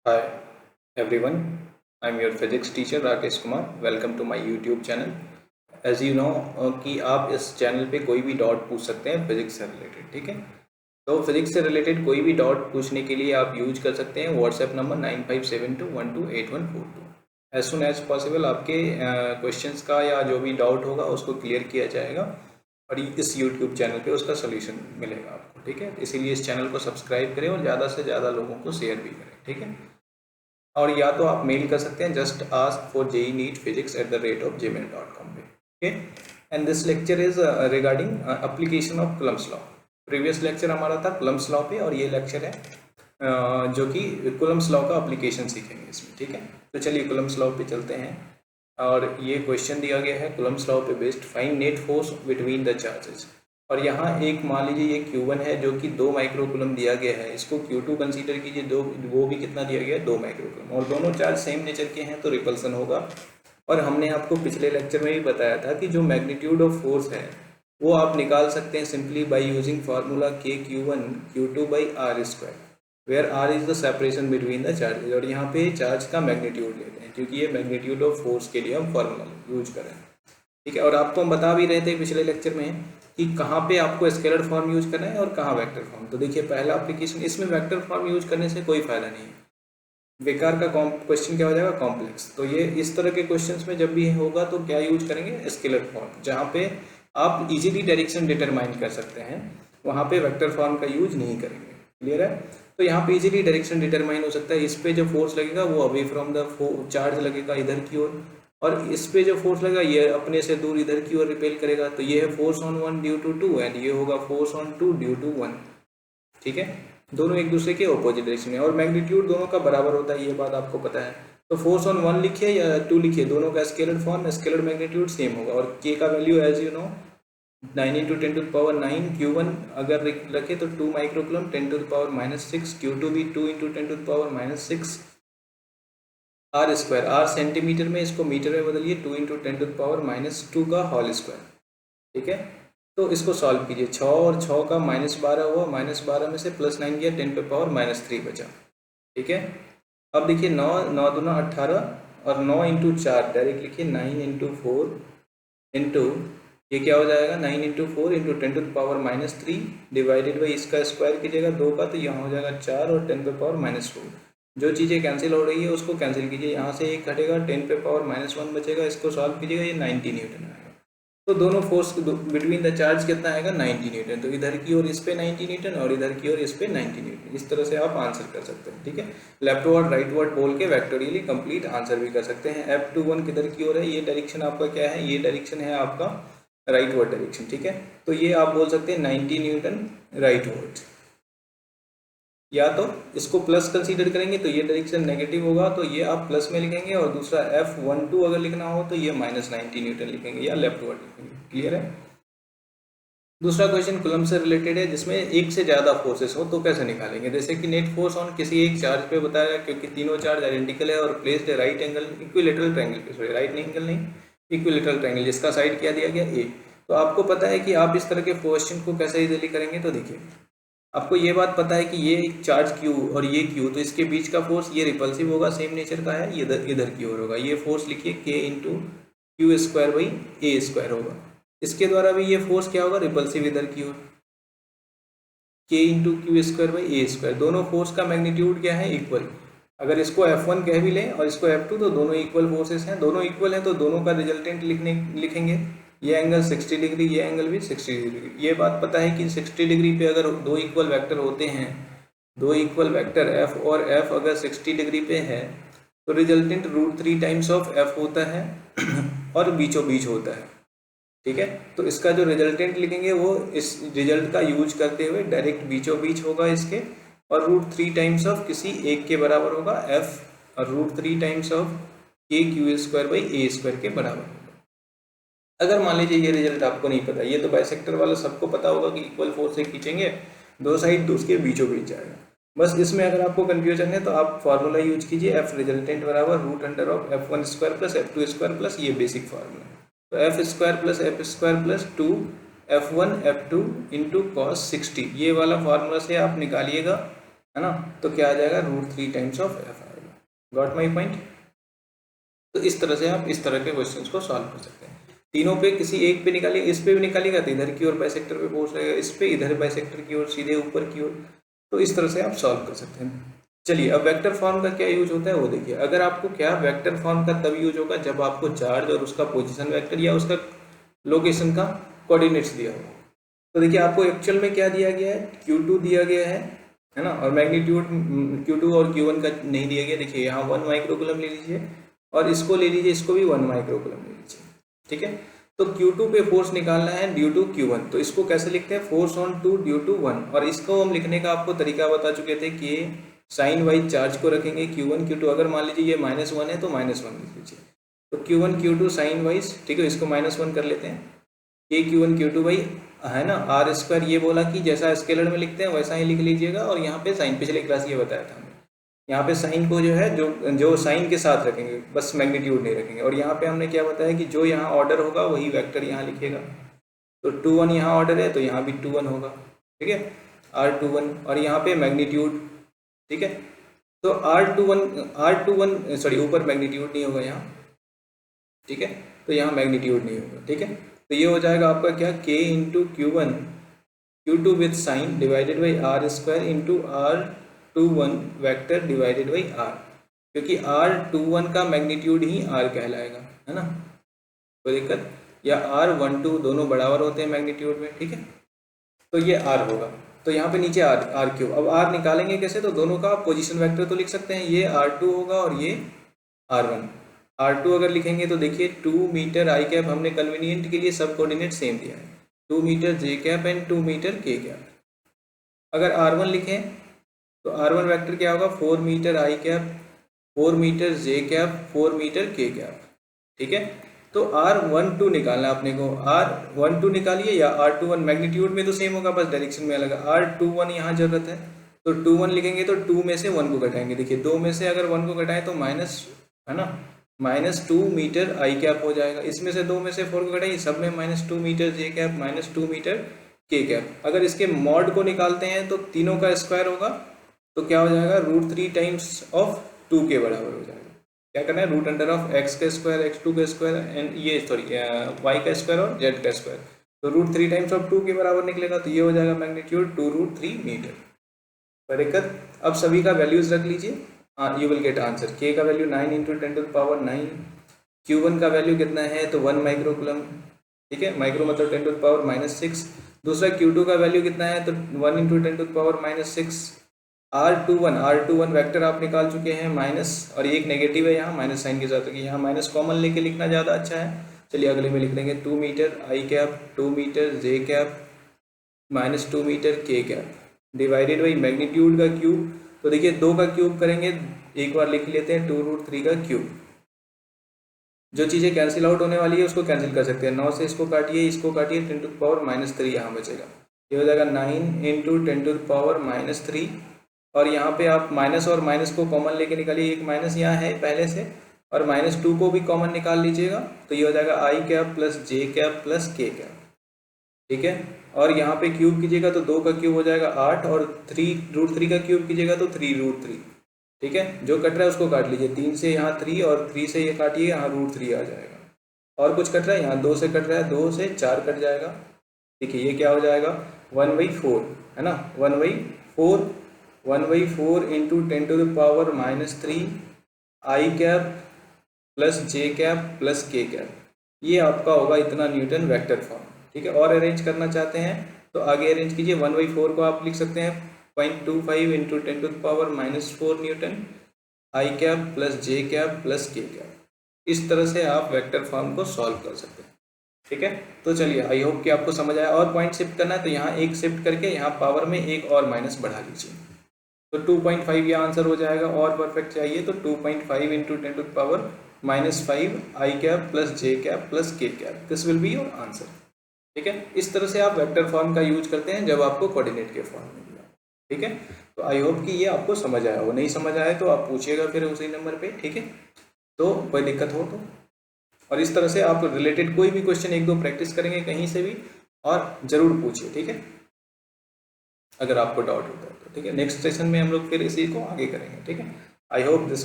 Hi everyone, I'm your physics teacher Rakesh Kumar. Welcome to my YouTube channel. As you know कि आप इस channel पे कोई भी डाउट पूछ सकते हैं फिजिक्स से रिलेटेड. ठीक है, तो फिजिक्स से रिलेटेड कोई भी डाउट पूछने के लिए आप यूज कर सकते हैं WhatsApp number 9572128142. As soon as possible आपके क्वेश्चंस का या जो भी डाउट होगा उसको क्लियर किया जाएगा और इस यूट्यूब चैनल पे उसका सोल्यूशन मिलेगा आपको. ठीक है, इसीलिए इस चैनल को सब्सक्राइब करें और ज़्यादा से ज़्यादा लोगों को शेयर भी करें. ठीक है, और या तो आप मेल कर सकते हैं just ask for JEE NEET physics @gmail.com पे. Okay, and this lecture is regarding application of Coulomb's law. Previous lecture हमारा था कुलम्स लॉ पे और ये लेक्चर है जो कि कुलम्स लॉ का एप्लीकेशन सीखेंगे इसमें. ठीक है, तो चलिए कुलम्स लॉ पे चलते हैं. और ये क्वेश्चन दिया गया है कुलम्स लॉ पे based, find net force between the charges. और यहाँ एक मान लीजिए ये Q1 है जो कि 2 माइक्रोकुलम दिया गया है, इसको Q2 कंसीडर कीजिए, दो वो भी कितना दिया गया है 2 माइक्रोकुलम, और दोनों चार्ज सेम नेचर के हैं तो रिपल्सन होगा. और हमने आपको पिछले लेक्चर में भी बताया था कि जो मैग्नीट्यूड ऑफ फोर्स है वो आप निकाल सकते हैं simply by using formula K(Q1 Q2 by R², where R is the separation between the charges. और यहाँ पे चार्ज का मैग्नीट्यूड लेते हैं क्योंकि ये मैग्नीट्यूड ऑफ फोर्स के लिए हम फार्मूला यूज कर रहे हैं. ठीक है, और आपको हम बता भी रहे थे पिछले लेक्चर में कि कहाँ पे आपको स्केलर फॉर्म यूज करना है और कहाँ वेक्टर फॉर्म. तो देखिए पहला एप्लीकेशन, इसमें वेक्टर फॉर्म यूज करने से कोई फायदा नहीं है, बेकार का क्वेश्चन क्या हो जाएगा, कॉम्प्लेक्स. तो ये इस तरह के क्वेश्चंस में जब भी होगा तो क्या यूज करेंगे, स्केलर फॉर्म, जहाँ पे आप इजीली डायरेक्शन डिटरमाइन कर सकते हैं, वहाँ पे वेक्टर फॉर्म का यूज नहीं करेंगे. क्लियर है, तो यहाँ पे इजीली डायरेक्शन डिटरमाइन हो सकता है. इस पे जो फोर्स लगेगा वो अवे फ्रॉम द चार्ज लगेगा इधर की ओर, और इस पे जो फोर्स लगेगा ये अपने से दूर इधर की ओर रिपेल करेगा. तो ये है force on 1 due to 2 and ये होगा फोर्स ऑन 2 ड्यू टू 1. ठीक है, दोनों एक दूसरे के ऑपोजिट डायरेक्शन में, और मैग्नीट्यूड दोनों का बराबर होता है, ये बात आपको पता है. तो फोर्स ऑन 1 लिखिए या 2 लिखिए, दोनों का scalar form scalar magnitude same होगा. और के का value as you no 9 × 10⁻⁹ Q1 अगर रखे तो 2 माइक्रोकुलम, 10⁻⁻6, Q2 भी 2 × 10⁻⁶, R², R सेंटीमीटर में, इसको मीटर में बदलिए, 2 × 10⁻² का होल स्क्वायर. ठीक है, तो इसको सॉल्व कीजिए. 6 और 6 का -12 हुआ, -12 में से +9 किया, 10⁻³ बचा. ठीक है, अब देखिए 9 9 दूना 18 और 9 × 4 डायरेक्ट लिखिए 9 × 4 इंटू ये क्या हो जाएगा 9 × 4 × 10⁻³ डिवाइडेड बाई इसका स्क्वायर कीजिएगा 2 का, तो यहाँ हो जाएगा 4 और 10⁻⁴. जो चीज़ें कैंसिल हो रही है उसको कैंसिल कीजिए, यहाँ से एक घटेगा 10⁻⁻1 बचेगा, इसको सॉल्व कीजिएगा, ये 90 न्यूटन आएगा. तो दोनों फोर्स बिटवीन द चार्ज कितना आएगा 90 न्यूटन. तो इधर की ओर इस पे 90 न्यूटन और इधर की ओर इस पे 90 न्यूटन. इस तरह से आप आंसर कर सकते हैं. ठीक है, लेफ्ट वर्ड राइट वर्ड बोल के वेक्टोरियली कंप्लीट आंसर भी कर सकते हैं. F21 किधर की ओर है, ये डायरेक्शन आपका क्या है, ये डायरेक्शन है आपका राइट वर्ड डायरेक्शन. ठीक है, तो ये आप बोल सकते हैं 90 न्यूटन राइट वर्ड. या तो इसको प्लस कंसीडर करेंगे तो ये डायरेक्शन नेगेटिव होगा, तो ये आप प्लस में लिखेंगे, और दूसरा F12 अगर लिखना हो तो ये -90 न्यूटन लिखेंगे या लेफ्ट वर्ड लिखेंगे. क्लियर है. दूसरा क्वेश्चन कुलम से रिलेटेड है जिसमें एक से ज़्यादा फोर्सेस हो तो कैसे निकालेंगे. जैसे कि नेट फोर्स ऑन किसी एक चार्ज पे बताया, क्योंकि तीनों चार्ज आइडेंटिकल है और प्लेस्ड है राइट एंगल इक्विलेटरल ट्रायंगल पे, सॉरी राइट एंगल नहीं, इक्विलेटरल ट्रायंगल, जिसका साइड क्या दिया गया ए. तो आपको पता है कि आप इस तरह के क्वेश्चन को कैसे इजीली करेंगे. तो देखिए आपको ये बात पता है कि ये एक चार्ज Q और ये Q, तो इसके बीच का फोर्स ये रिपल्सिव होगा, सेम नेचर का है, ये इधर की ओर होगा. ये फोर्स लिखिए K × Q² / A² होगा. इसके द्वारा भी ये फोर्स क्या होगा, रिपल्सिव इधर की ओर, K × Q² / A². दोनों फोर्स का मैग्नीट्यूड क्या है, इक्वल. अगर इसको F1 कह भी लें और इसको F2 तो दोनों इक्वल फोर्सेस हैं. दोनों इक्वल हैं तो दोनों का रिजल्टेंट लिखेंगे. ये एंगल 60 डिग्री, ये एंगल भी 60 डिग्री. ये बात पता है कि 60 डिग्री पे अगर दो इक्वल वेक्टर होते हैं, दो इक्वल वेक्टर F और F अगर 60 डिग्री पे है तो रिजल्टेंट √3 टाइम्स ऑफ F होता है और बीचों बीच होता है. ठीक है, तो इसका जो रिजल्टेंट लिखेंगे वो इस रिजल्ट का यूज करते हुए डायरेक्ट बीचों बीच होगा इसके, और √3 टाइम्स ऑफ किसी एक के बराबर होगा F, और √3 टाइम्स ऑफ K² / A² के बराबर होगा. अगर मान लीजिए ये रिजल्ट आपको नहीं पता, ये तो बाइसेक्टर वाला सबको पता होगा कि इक्वल फोर्स से खींचेंगे दो साइड तो उसके बीचों बीच जाएगा. बस इसमें अगर आपको कंफ्यूजन है तो आप फार्मूला यूज कीजिए, F रिजल्टेंट बराबर √* F1² + F2² + ये बेसिक फार्मूला. तो F² + F² + 2 F1 F2 × cos 60, ये वाला फार्मूला से आप निकालिएगा, है ना. तो क्या आ जाएगा, √3 टाइम्स ऑफ F आएगा. Got my point. तो इस तरह से आप इस तरह के क्वेश्चंस को सॉल्व कर सकते हैं। तीनों पे किसी एक पे निकालिए, इस पे भी निकालिएगा तो इधर की ओर बाइसेक्टर पे फोर्स रहेगा, इस पे इधर बाइसेक्टर की ओर सीधे ऊपर की ओर। तो इस तरह से आप सॉल्व कर सकते हैं। चलिए अब वेक्टर फॉर्म का क्या यूज होता है वो देखिए। अगर आपको क्या वेक्टर फॉर्म का तब यूज होगा जब आपको चार्ज और उसका पोजीशन वेक्टर या उसका लोकेशन का कोऑर्डिनेट्स दिया हो। तो देखिए आपको एक्चुअल में क्या दिया गया है, Q2 दिया गया है ना, और मैग्नीट्यूड Q2 और Q1 का नहीं दिया गया। देखिए यहाँ 1 माइक्रोकूलम ले लीजिए और इसको ले लीजिए, इसको भी 1 माइक्रोकूलम ले लीजिए, ठीक है। तो Q2 पे फोर्स निकालना है ड्यू टू Q1, तो इसको कैसे लिखते हैं, फोर्स ऑन 2 ड्यू टू 1। और इसको हम लिखने का आपको तरीका बता चुके थे कि साइन वाइज चार्ज को रखेंगे Q1 Q2। अगर मान लीजिए ये -1 है तो -1 लिख लीजिए, तो Q1 Q2 साइन वाइज, ठीक है, इसको -1 कर लेते हैं। ये Q1 Q2 भाई है ना, आर स्क्वायर ये बोला कि जैसा स्केलर में लिखते हैं वैसा ही लिख लीजिएगा। और यहाँ पे साइन, पिछले क्लास ये बताया था हमने, यहाँ पे साइन को जो है जो साइन के साथ रखेंगे, बस मैग्नीट्यूड नहीं रखेंगे। और यहाँ पे हमने क्या बताया कि जो यहाँ ऑर्डर होगा वही वेक्टर यहाँ लिखेगा। तो 2 1 यहाँ ऑर्डर है तो यहाँ भी 2 1 होगा, ठीक है, R21। और यहाँ पे मैग्नीट्यूड, ठीक है, तो R21 सॉरी ऊपर मैग्नीट्यूड नहीं होगा यहाँ, ठीक है, तो यहाँ मैग्नीट्यूड नहीं होगा, ठीक है। तो ये हो जाएगा आपका क्या, K into Q1 Q2 with sine divided by R square into R21 vector divided by R, क्योंकि R21 का मैग्नीट्यूड ही R कहलाएगा, है ना, कोई दिक्कत, या R12 दोनों बराबर होते हैं मैग्नीट्यूड में, ठीक है। तो ये R होगा, तो यहाँ पे नीचे R क्यों। अब R निकालेंगे कैसे, तो दोनों का पोजीशन वेक्टर तो लिख सकते हैं, ये R2 होगा और ये R1। R2 अगर लिखेंगे तो देखिए 2 मीटर आई कैप, हमने कन्वीनियंट के लिए सब कोऑर्डिनेट सेम दिया है, 2 metre J cap and 2 metre K cap. अगर R1 लिखें तो R1 वेक्टर क्या होगा, 4 metre I cap, 4 metre J cap, 4 metre K cap, ठीक है। तो R12 निकालना अपने को, R12 निकालिए या R21, मैग्नीट्यूड में तो सेम होगा, बस डायरेक्शन में अलग है। R21 यहाँ जरूरत है, तो 21 लिखेंगे तो 2 में से 1 को घटाएंगे। देखिए 2 में से अगर 1 को घटाएं तो माइनस, है ना, -2 मीटर आई कैप हो जाएगा। इसमें से 2 में से 4 को घटाइए, सब में -2 metre J cap, -2 metre K cap. अगर इसके मॉड को निकालते हैं तो तीनों का स्क्वायर होगा, तो क्या हो जाएगा, √3 टाइम्स ऑफ 2 के बराबर हो जाएगा। क्या करना है, रूट अंडर ऑफ x का स्क्वायर, x2 का स्क्वायर एंड ये सॉरी y का स्क्वायर और z का स्क्वायर, तो √3 टाइम्स ऑफ 2 के बराबर निकलेगा। तो ये हो जाएगा मैग्नीट्यूड 2√3 मीटर। पर दिक्कत, अब सभी का वैल्यूज रख लीजिए, you will get answer. k का वैल्यू 9 × 10⁻9, Q1 का वैल्यू कितना है तो 1 माइक्रोकूलम, ठीक है, माइक्रो मतलब 10⁻6। दूसरा Q2 का वैल्यू कितना है तो 1 × 10⁻6। R21 वेक्टर आप निकाल चुके हैं माइनस, और एक नेगेटिव है यहाँ माइनस साइन के साथ, यहाँ माइनस कॉमन लेके लिखना ज़्यादा अच्छा है। चलिए अगले में लिख देंगे 2 metre I cap, 2 metre J cap, -2 metre K cap divided by magnitude का क्यूब। तो देखिए 2 का क्यूब करेंगे, एक बार लिख लेते हैं 2√3 का क्यूब। जो चीज़ें कैंसिल आउट होने वाली है उसको कैंसिल कर सकते हैं, 9 से इसको काटिए, इसको काटिए, 10⁻³ यहाँ बचेगा, ये हो जाएगा 9 × 10⁻³ और यहाँ पे आप माइनस और माइनस को कॉमन लेके निकालिए, एक माइनस यहाँ है पहले से, और -2 को भी कॉमन निकाल लीजिएगा, तो ये हो जाएगा आई कैप प्लस जे कैप प्लस के कैप, ठीक है। और यहाँ पे क्यूब कीजिएगा तो 2 का क्यूब हो जाएगा 8, और √3 का क्यूब कीजिएगा तो 3√3, ठीक है। जो कट रहा है उसको काट लीजिए, 3 से यहाँ 3 और 3 से ये काटिए, यहाँ √3 आ जाएगा। और कुछ कट रहा है, यहाँ 2 से कट रहा है, 2 से 4 कट जाएगा, देखिए ये क्या हो जाएगा 1/4, है ना, 1/4 × 10⁻³ आई कैप प्लस जे कैप प्लस के कैप, ये आपका होगा इतना न्यूटन वेक्टर फॉर्म, ठीक है। और अरेंज करना चाहते हैं तो आगे अरेंज कीजिए, 1/4 को आप लिख सकते हैं 0.25 × 10⁻⁴ न्यूटन आई कैप प्लस जे कैप प्लस के कैप। इस तरह से आप वेक्टर फॉर्म को सॉल्व कर सकते हैं, ठीक है। तो चलिए आई होप कि आपको समझ आया। और पॉइंट शिफ्ट करना है तो यहाँ एक शिफ्ट करके यहाँ पावर में एक और माइनस बढ़ा लीजिए, तो 2.5 ये आंसर हो जाएगा। और परफेक्ट चाहिए तो 2.5 × 10⁻⁵ आई कैप प्लस जे कैप प्लस के cap, this will be your answer, ठीक है। इस तरह से आप वेक्टर फॉर्म का यूज करते हैं जब आपको कोऑर्डिनेट के फॉर्म में दिया, ठीक है। तो आई होप कि ये आपको समझ आया हो, नहीं समझ आया तो आप पूछिएगा फिर उसी नंबर पे, ठीक है। तो कोई दिक्कत हो तो, और इस तरह से आप रिलेटेड कोई भी क्वेश्चन 1-2 प्रैक्टिस करेंगे कहीं से भी, और जरूर पूछिए, ठीक है, अगर आपको डाउट होता है तो, ठीक है। नेक्स्ट सेशन में हम लोग फिर इसी को आगे करेंगे, ठीक है। I hope this